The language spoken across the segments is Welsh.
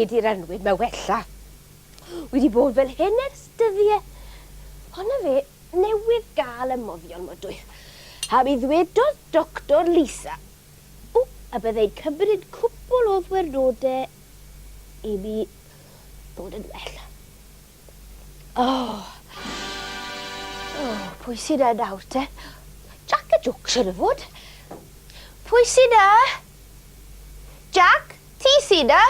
nid i'r anwyd mae wella. Wedi bod fel hyn ers dyddiau. Ond fe newydd gael y moddion modwydd. A mi ddwedodd Doctor Lisa, a byddai'n cymryd cwbl o ddwernodau i mi ddod yn well. Pwy sy'n yna nawr te? Jack a Joke sy'n y fod. Pwy sy'n yna? Jack, ti sy'n yna?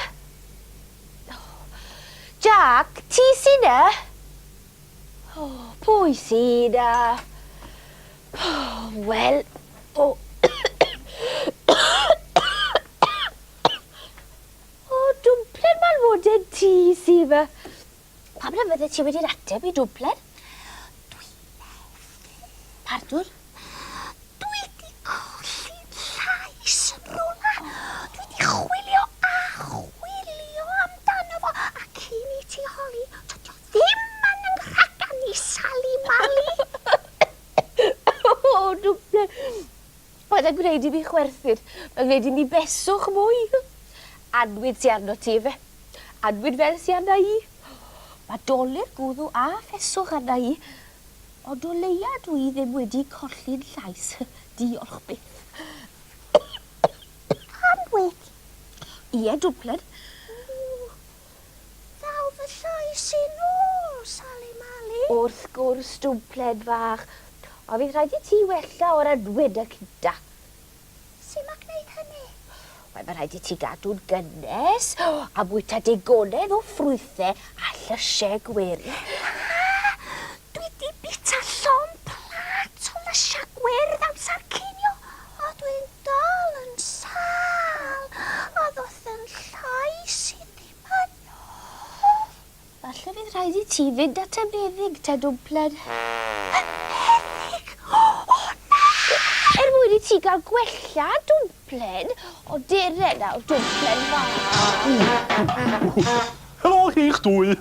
Jack, ti sy'n yna? Pwy sy'n yna? Wel, Dwmplen ma'n fod yn ti sy'n fy. Pam na fydde ti wedi'r ateb i Dwmplen? Pardwn? Dwi wedi colli llais yn rwla. Dwi wedi chwilio a chwilio amdano fo. Ac i ni ti holi, dydy o ddim yn nghragan i Sally Mali. Dwmplen. Oedd yn gwneud i fi chwerthin. Mae'n gwneud i ni beswch mwy. Anwyd sy'n arno ti fe. Anwyd fel sy'n arna i. Mae doler gwddw a ffeswch arna i. Ond o leia dwi ddim wedi colli'n llais. Diolch byth. Anwyd? Ie, Dwmplen. Ddaw fy llais i nôl, Sally Mali. Wrth gwrs, Dwmplen fach. O fydd rhaid i ti wella o'r anwyd y cynta. Sut mae gwneud hynny? Wel, mae rhaid i ti gadw'n gynnes a bwyta digonedd o ffrwythau a llysiau gwyrdd. Dwi di bita llon plat o lysiau gwyrdd amser cinio. A dwi'n dal yn sal. A ddoth yn llais i ddim yn ôl. Falle fydd rhaid i ti fynd at y meddyg, te Dwmplen. Mwyn i ti gael gwella Dwmplen o dere nawr Dwmplen fach. Helo chi'ch dwy.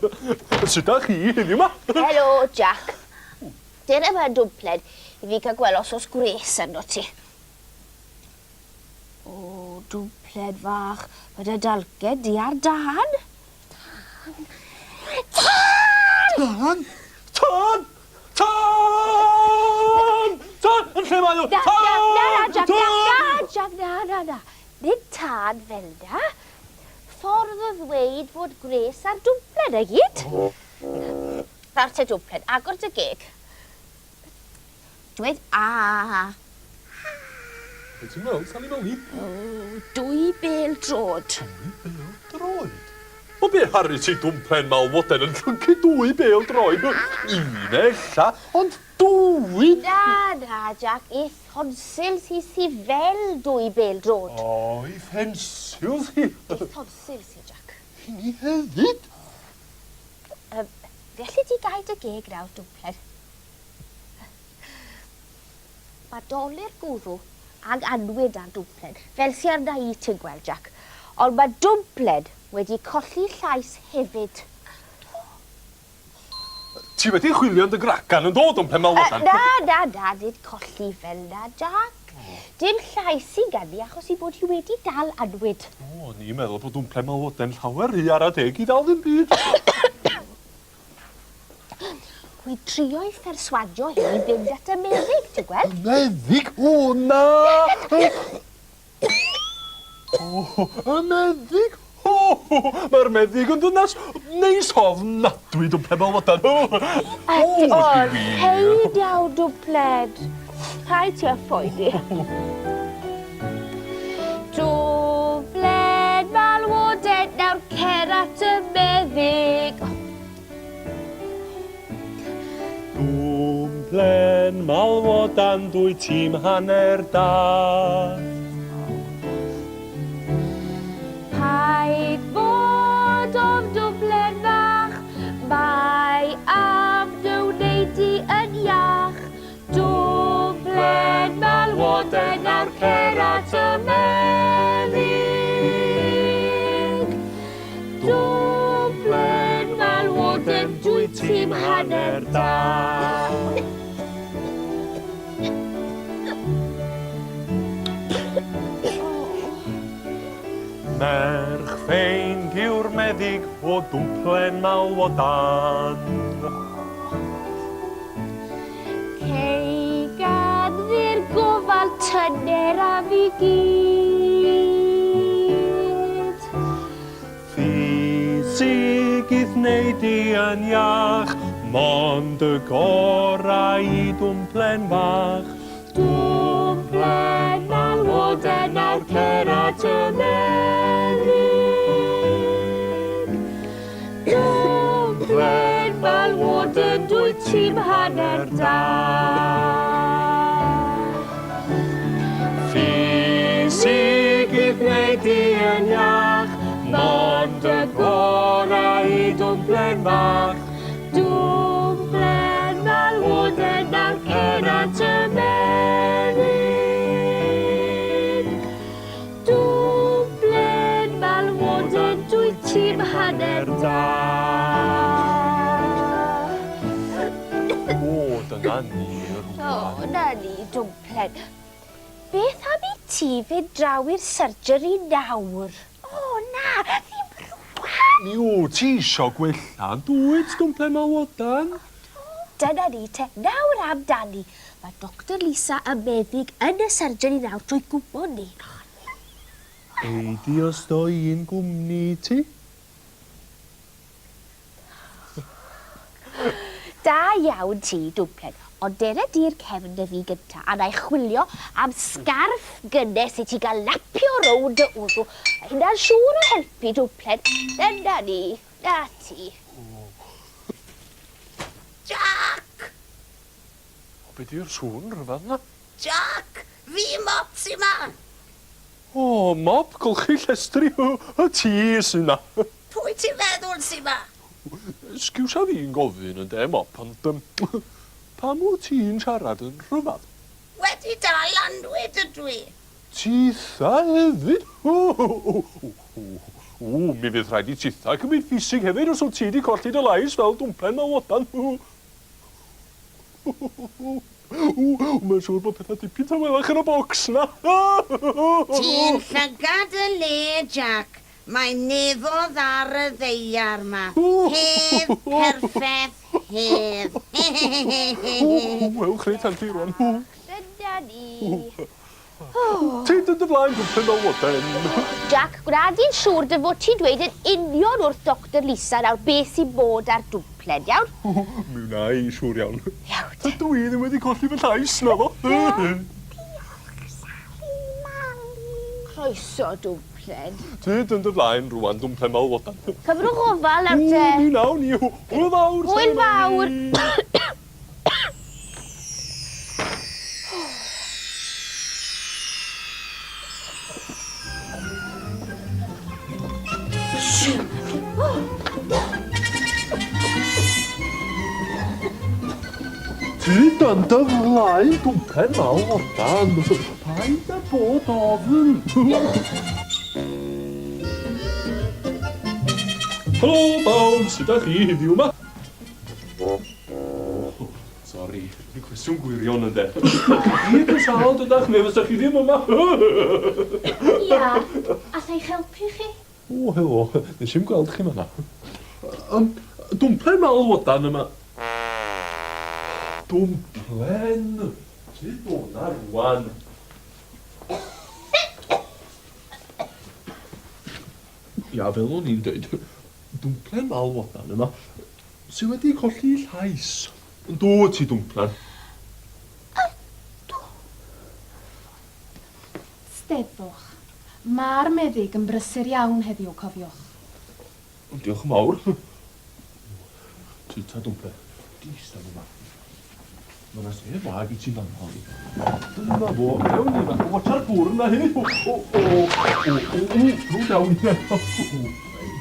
Sut ydych chi heddiw yma? Helo, Jack. Dere yma Dwmplen i fi cael gweld os gwres arno ti. Dwmplen fach, mae dy dalged di ar dan. Tân! Tân! Tân! Tân! Yn lle mae nhw? Jack, na. Nid tân fel na. Ffordd o ddweud fod gwres ar Dwmplen y gyd. Rawr te Dwmplen, agor dy geg. Dweud a. Be ti'n meddwl, Sally Mali? Dwy bel drod. Dwy bel droed? O be harri ti Dwmplen malwoden yn llyncu dwy bel droed? Un ella, ond dwy? Na, Jack, i thonsil si fel dwy bel drod. O, i ffensil si. I thonsil si, Jack. Ni hefyd? Felly ti gael dy geg nawr, Dwmplen. Mae doler gwddw ag anwyd ar Dwmplen, fel sy'n arna i ti'n gweld, Jack. Ond mae Dwmplen wedi colli llais hefyd. Ti wedi chwilio yn dy gracan yn dod o'n pen malwodan? Na, nid colli fel na, Jack. Dim llais i gani achos i bod hi wedi dal anwyd. O, ni'n meddwl bod Dwmplen malwoden llawer rhy ara deg i ddal ddim byd. Wi trio i pherswadio hi i fynd at y meddyg, ti'n gweld? Meddyg? O, na! O, y meddyg? O, mae'r meddyg yn dynas neis ofnadwy Dwmplen malwodan. Heid iawn, Dwmplen. Rhaid ti a phoeni. Dwmplen malwoden nawr cer at y meddyg. Dwmplen malwodan dwy tîm hanner da. Paid bod o'n Dwmplen fach, mae am wneud i yn iach. Dwmplen malwoden nawr cer at y meddyg. Dwmplen malwoden dwy tîm hanner da. Merch ffein yw'r meddyg o dwmplen malwodan. Cei gaddi'r gofal tyner a fi gyd. Ffisig i ddneud i yn iach, mond y gorau i dwmplen bach. Dwmplen malwoden nawr cer at y meddyg. Dwmplen malwoden dwy tîm hanner da. Ffisig i ddneud i yn iach, mond y gorau i dwmplen bach. Dwmplen malwoden nawr cer at y meddyg. Dwmplen malwoden dwy tîm hanner da. O, dyna ni, O, na ni, Dwmplen. Beth am i ti fynd draw i'r surgery nawr? O, na, ddim rwan. Ni o, ti isio gwella dwyd dwmplen malwodan? Dyna ni te, nawr amdani. Mae Dr Lisa y meddyg yn y surgery nawr trwy gwybod ni. Eidi os do un gwmni ti? Da iawn ti, Dwmplen. Ond dyna di'r cefn y fi gynta, a na i chwilio am sgarff gynnes i ti gael lapio rownd y wddw. A hynna'n siŵr o helpu, Dwmplen. Dyna ni, na ti. Jack! O, be di'r sŵn rhyfedd na? Jack! Fi mop si ma! O, mop, golchi llestri y tis yna. Pwy ti'n feddwl si ma? Sgiwsa fi'n gofyn yn de mop, ond pam wyt ti'n siarad yn rhyfedd? Wedi dal anwyd ydw i. Titha hefyd? O, mi fydd rhaid i titha cymryd ffisig hefyd os o ti wedi colli dy lais fel dwmplen malwodan. Mae'n siŵr bod pethau dipyn tawelach yn y bocs na. Ti'n llygad y le, Jack. Mae nefodd ar y ddeiar ma. Hedd, perffaith, hedd. Wel, chreu tanti rwan. Dyna ni. Ti'n dod y flaen dwmplen malwodan. Jack, gwrad i'n siŵr dy fod ti'n dweud yn union wrth Dr Lisa nawr beth sy'n bod ar dwmplen, iawn? Mi wna i siŵr iawn. Iawn. Dydw i ddim wedi colli fy llais na fo. Croeso, Dwmplen. Ti dod y flaen rwan dwmplen malwodan. Cyfrwch ofal nawr te. Mi nawn ni. Hwyl fawr. Hwyl fawr. Ti dod y flaen dwmplen malwodan. Paid â bod ofn. Helo, bawb, sut ydych chi heddiw yma? Sori, ni cwestiwn gwirion yn de. Gyd yn sal dydach, neu fysach chi ddim yma? Ia, allai eich helpu chi? O, helo, nes i'n gweld chi yma. Dwmplen malwodan yma. Dwmplen! Sut o'na rwan? Ia, fel o'n i'n dweud, dwmplen malwodan yma, sydd wedi colli llais. Yndw ti dwmplen? Steddwch. Mae'r meddyg yn brysur iawn heddiw, cofiwch. Diolch yn mawr. Ti ta dwmplen, di eistedd yma. Mae'n sef wag i ti'n anholi. Dyna fo, ewn ni yma. Watcha'r bwr yna hyn. Drwg iawn i.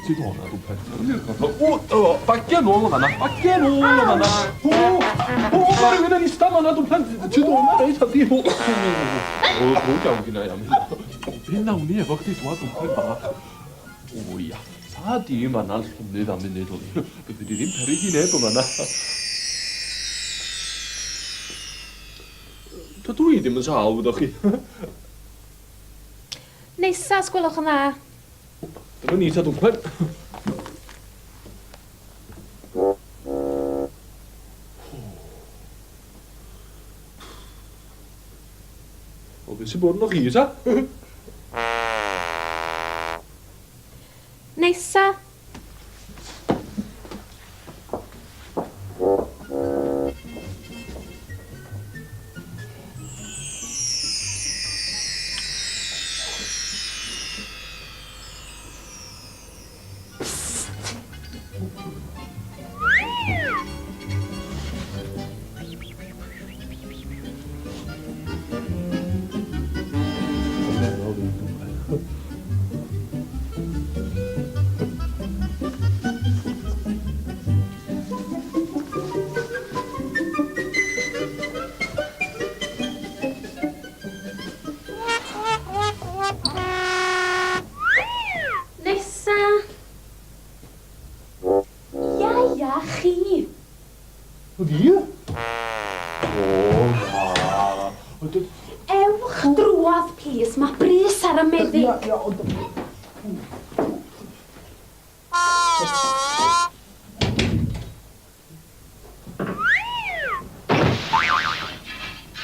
Ti dod dwmplen. Bagiau nôl yma na. Bagiau nôl yma na. Mae rhywun yn eistedd yma na dwmplen. Ti dod yma reit hadi. Drwg iawn gyda i am hynna. Be nawn ni efo chdi dwad dwmplen bach. O ia. Sa di yma na'n llwmnydd am munud o ni. Bydde di ddim peryg i neb yma na. Dydw i ddim yn sal, fydwch chi. Nesa, sgwelwch yn dda. Dyma ni ta dwmpen. O, beth sy'n bod yn o chi, ta? Nesa. Nesa. Iaia, chi. O, fi? O, na. Ewch drwodd, please. Mae bris ar y meddyg. Ia, ond...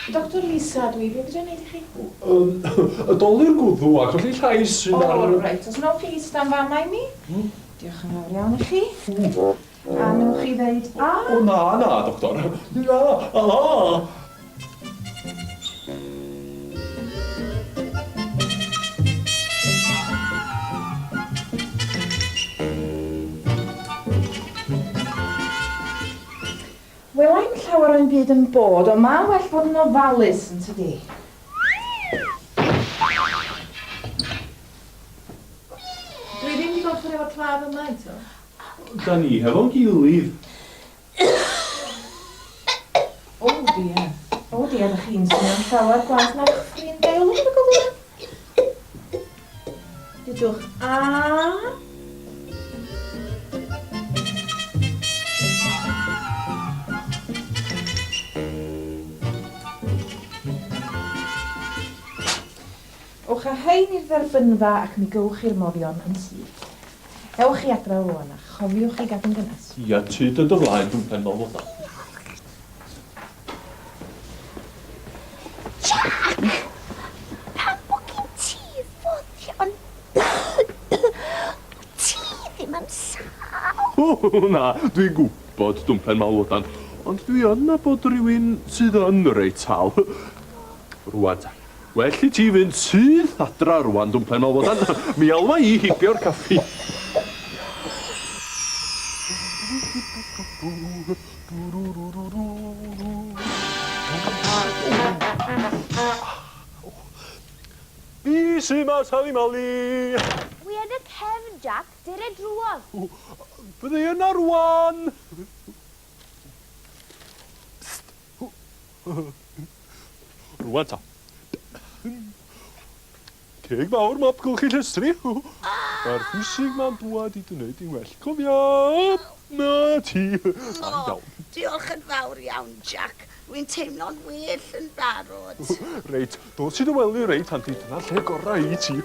Dr Lisa, dwi. Be fydda'n neud i chi? Y dolur gwddw a colli llais sy'n ar... O, reit. Os no please, dan fama i mi. Diolch yn fawr iawn i chi. A nwch chi ddeud a? O, na, doctor. Na, a. Wel, I'm llawer o'n byd yn bod, ond mae'n well bod yn ofalus yn tydi. Dwi ddim wedi gorffen efo claf yma eto. Da ni hefo'n gilydd. O, dia. O, dia, na chi'n swnio'n llawer gwas na'r ffrind dewl yn y gofyn. Dydwch. A... Owch a hein i'r dderbynfa ac mi gywch i'r moddion yn syth. Ewch i adra rwan a chofiwch i gadw'n gynnes. Ia, tyd yn dy flaen dwmpen fel fod. Jack, pam bod gen ti ffoddion? Ti ddim yn sal. O, na, dwi'n gwybod dwmpen malwodan, ond dwi yn nabod rhywun sydd yn reit tal. Rwan ta. Well i ti fynd sydd adra rwan dwmpen malwodan. Mi alwa i hipio'r caffi. Fi sy'n mas hali mali. Wi yn y cefn, Jack. Dere drwodd. Bydde yna rwan. Rwan ta. Ceg mawr map gylchu llestri. Mae'r bwysig ma'n dwad i dwneud i'n well cofiad. Na ti. Diolch yn fawr iawn, Jack. Dwi'n teimlo'n well yn barod. Reit, dos i dy wely reit handi, dyna lle gorau i ti.